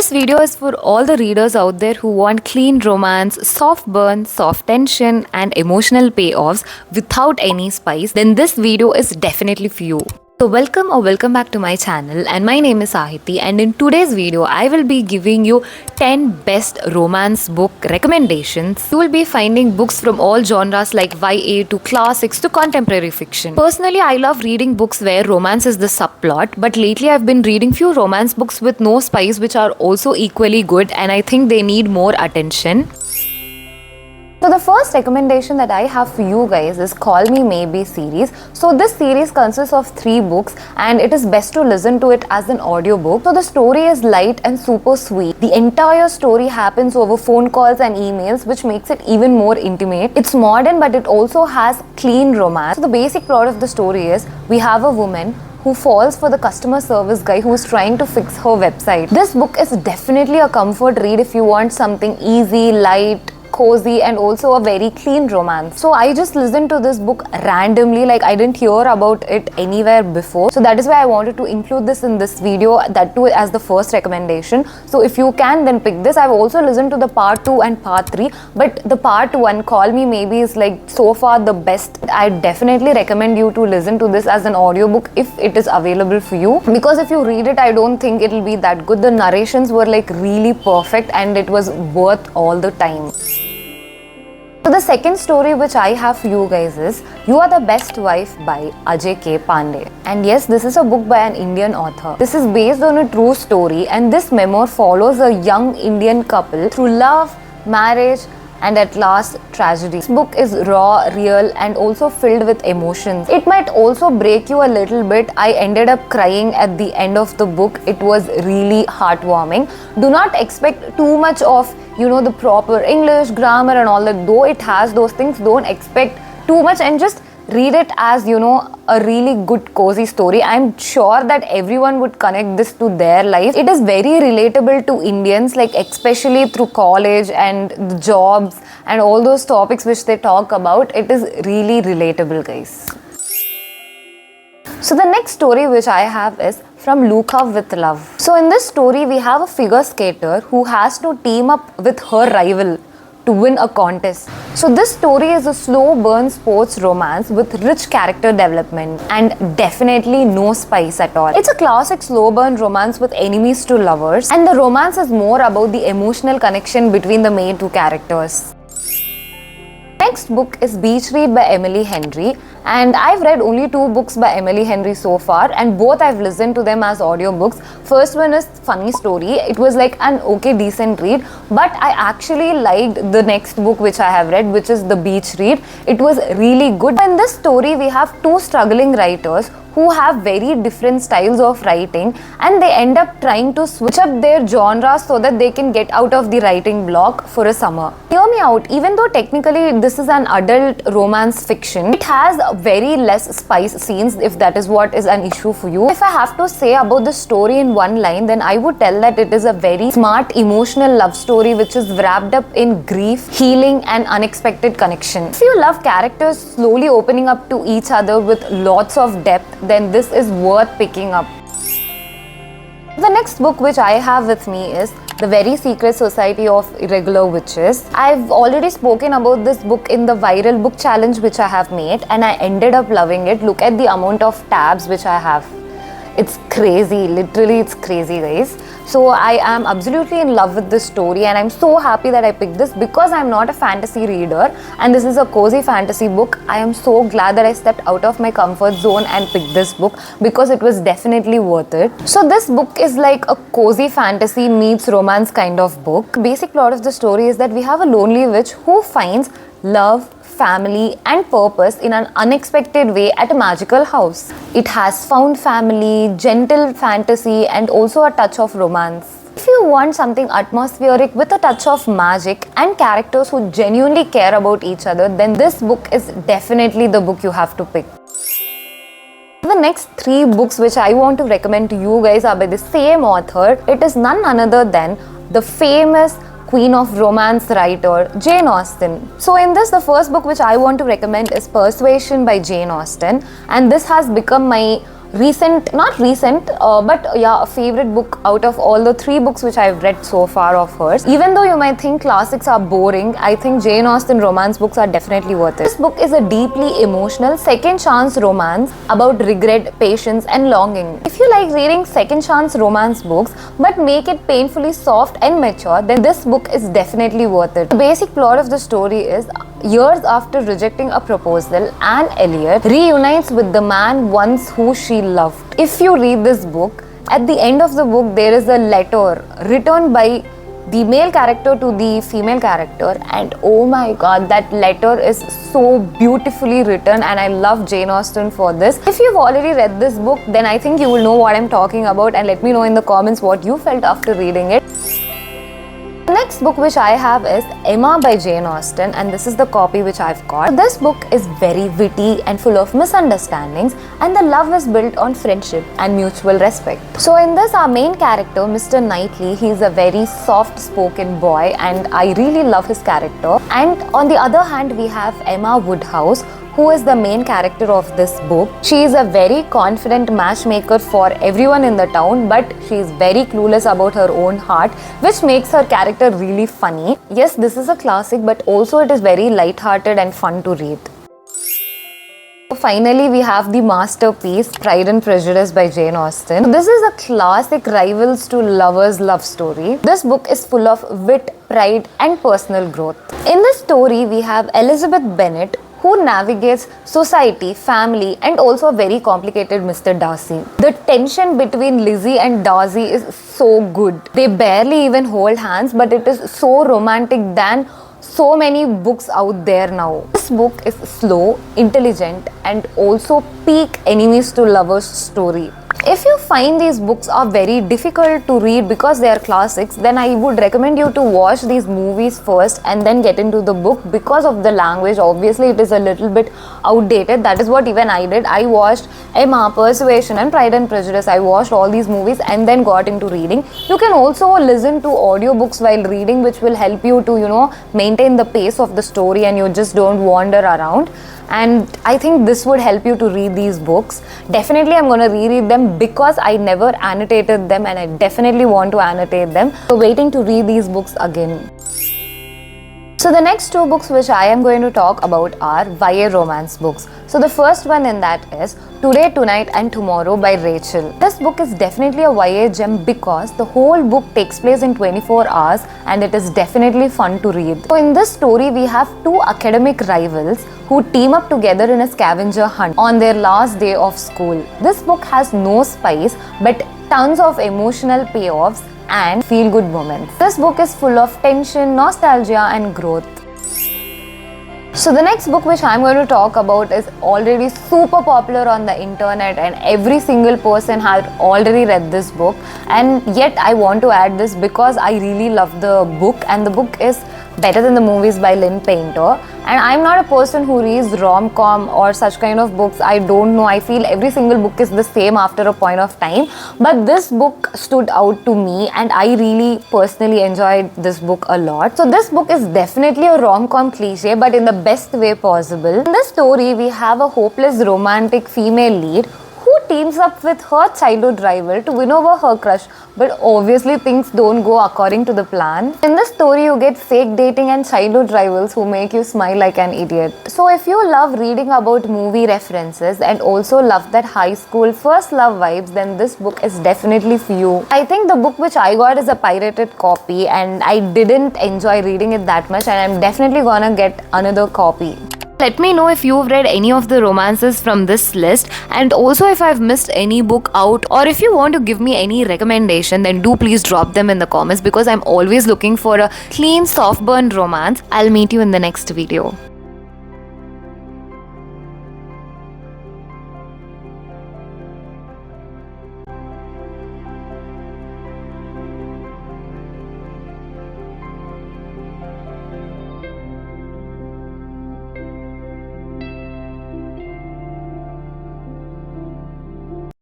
this video is for all the readers out there who want clean romance, soft burn, soft tension, and emotional payoffs without any spice, then this video is definitely for you. So welcome back to my channel, and my name is Ahiti, and in today's video I will be giving you 10 best romance book recommendations. You will be finding books from all genres like YA to classics to contemporary fiction. Personally, I love reading books where romance is the subplot, but lately I've been reading few romance books with no spice which are also equally good, and I think they need more attention. So the first recommendation that I have for you guys is Call Me Maybe series. So this series consists of 3 books and it is best to listen to it as an audiobook. So the story is light and super sweet. The entire story happens over phone calls and emails, which makes it even more intimate. It's modern, but it also has clean romance. So the basic plot of the story is we have a woman who falls for the customer service guy who is trying to fix her website. This book is definitely a comfort read if you want something easy, light, cozy, and also a very clean romance. So I just listened to this book randomly, like I didn't hear about it anywhere before. So that is why I wanted to include this in this video, that too as the first recommendation. So if you can, then pick this. I've also listened to the part 2 and part 3, but the part 1, Call Me Maybe, is like so far the best. I definitely recommend you to listen to this as an audiobook if it is available for you, because if you read it, I don't think it'll be that good. The narrations were like really perfect and it was worth all the time. So the second story which I have for you guys is You Are the Best Wife by Ajay K. Pandey. And yes, this is a book by an Indian author. This is based on a true story, and this memoir follows a young Indian couple through love, marriage, and at last tragedy. This book is raw, real, and also filled with emotions. It might also break you a little bit. I ended up crying at the end of the book. It was really heartwarming. Do not expect too much of the proper English, grammar and all that. Though it has those things, don't expect too much and just read it as a really good cozy story. I'm sure that everyone would connect this to their life. It is very relatable to Indians, like especially through college and the jobs and all those topics which they talk about. It is really relatable, guys. So the next story which I have is From Lukov with Love. So in this story, we have a figure skater who has to team up with her rival to win a contest. So this story is a slow burn sports romance with rich character development and definitely no spice at all. It's a classic slow burn romance with enemies to lovers, and the romance is more about the emotional connection between the main 2 characters. Next book is Beach Read by Emily Henry, and I've read only 2 books by Emily Henry so far, and both I've listened to them as audiobooks. First one is Funny Story. It was like an okay decent read, but I actually liked the next book which I have read, which is The Beach Read. It was really good. In this story, we have 2 struggling writers who have very different styles of writing, and they end up trying to switch up their genres so that they can get out of the writing block for a summer. Hear me out, even though technically this is an adult romance fiction, it has very less spice scenes, if that is what is an issue for you. If I have to say about the story in one line, then I would tell that it is a very smart emotional love story which is wrapped up in grief, healing and unexpected connection. If you love characters slowly opening up to each other with lots of depth, then this is worth picking up. The next book which I have with me is The Very Secret Society of Irregular Witches. I've already spoken about this book in the viral book challenge which I have made, and I ended up loving it. Look at the amount of tabs which I have. It's crazy, literally it's crazy, guys. So I am absolutely in love with this story, and I'm so happy that I picked this because I'm not a fantasy reader and this is a cozy fantasy book. I am so glad that I stepped out of my comfort zone and picked this book because it was definitely worth it. So this book is like a cozy fantasy meets romance kind of book. Basic plot of the story is that we have a lonely witch who finds love, family and purpose in an unexpected way at a magical house. It has found family, gentle fantasy and also a touch of romance. If you want something atmospheric with a touch of magic and characters who genuinely care about each other, then this book is definitely the book you have to pick. The next 3 books which I want to recommend to you guys are by the same author. It is none other than the famous Queen of Romance writer Jane Austen. So in this, the first book which I want to recommend is Persuasion by Jane Austen, and this has become my not recent, but yeah, a favorite book out of all the 3 books which I've read so far of hers. Even though you might think classics are boring, I think Jane Austen romance books are definitely worth it. This book is a deeply emotional second chance romance about regret, patience and longing. If you like reading second chance romance books but make it painfully soft and mature, then this book is definitely worth it. The basic plot of the story is, years after rejecting a proposal, Anne Elliot reunites with the man once who she loved. If you read this book, at the end of the book there is a letter written by the male character to the female character, and oh my god, that letter is so beautifully written, and I love Jane Austen for this. If you've already read this book, then I think you will know what I'm talking about, and let me know in the comments what you felt after reading it. The next book which I have is Emma by Jane Austen, and this is the copy which I've got. This book is very witty and full of misunderstandings, and the love is built on friendship and mutual respect. So in this, our main character, Mr. Knightley, he is a very soft-spoken boy, and I really love his character. And on the other hand, we have Emma Woodhouse, who is the main character of this book. She is a very confident matchmaker for everyone in the town, but she is very clueless about her own heart, which makes her character really funny. Yes, this is a classic, but also it is very light-hearted and fun to read. Finally, we have the masterpiece Pride and Prejudice by Jane Austen. This is a classic rivals to lovers love story. This book is full of wit, pride and personal growth. In this story, we have Elizabeth Bennet, who navigates society, family and also a very complicated Mr. Darcy. The tension between Lizzie and Darcy is so good. They barely even hold hands, but it is so romantic than so many books out there now. This book is slow, intelligent and also peak enemies to lovers story. If you find these books are very difficult to read because they are classics, then I would recommend you to watch these movies first and then get into the book because of the language. Obviously, it is a little bit outdated. That is what even I did. I watched Emma, Persuasion and Pride and Prejudice. I watched all these movies and then got into reading. You can also listen to audiobooks while reading, which will help you to, maintain the pace of the story and you just don't wander around. And I think this would help you to read these books. Definitely I'm going to reread them because I never annotated them and I definitely want to annotate them. So waiting to read these books again. So the next 2 books which I am going to talk about are YA romance books. So the first one in that is Today, Tonight and Tomorrow by Rachel. This book is definitely a YA gem because the whole book takes place in 24 hours and it is definitely fun to read. So in this story, we have 2 academic rivals who team up together in a scavenger hunt on their last day of school. This book has no spice but tons of emotional payoffs and feel-good moments. This book is full of tension, nostalgia and growth. So the next book which I'm going to talk about is already super popular on the internet and every single person has already read this book, and yet I want to add this because I really love the book, and the book is Better Than the Movies by Lynn Painter. And I'm not a person who reads rom-com or such kind of books. I don't know. I feel every single book is the same after a point of time. But this book stood out to me and I really personally enjoyed this book a lot. So this book is definitely a rom-com cliche, but in the best way possible. In this story, we have a hopeless romantic female lead who teams up with her childhood rival to win over her crush, but obviously things don't go according to the plan. In this story, you get fake dating and childhood rivals who make you smile like an idiot. So if you love reading about movie references and also love that high school first love vibes, then this book is definitely for you. I think the book which I got is a pirated copy and I didn't enjoy reading it that much, and I'm definitely gonna get another copy. Let me know if you've read any of the romances from this list, and also if I've missed any book out, or if you want to give me any recommendation, then do please drop them in the comments because I'm always looking for a clean soft burn romance. I'll meet you in the next video.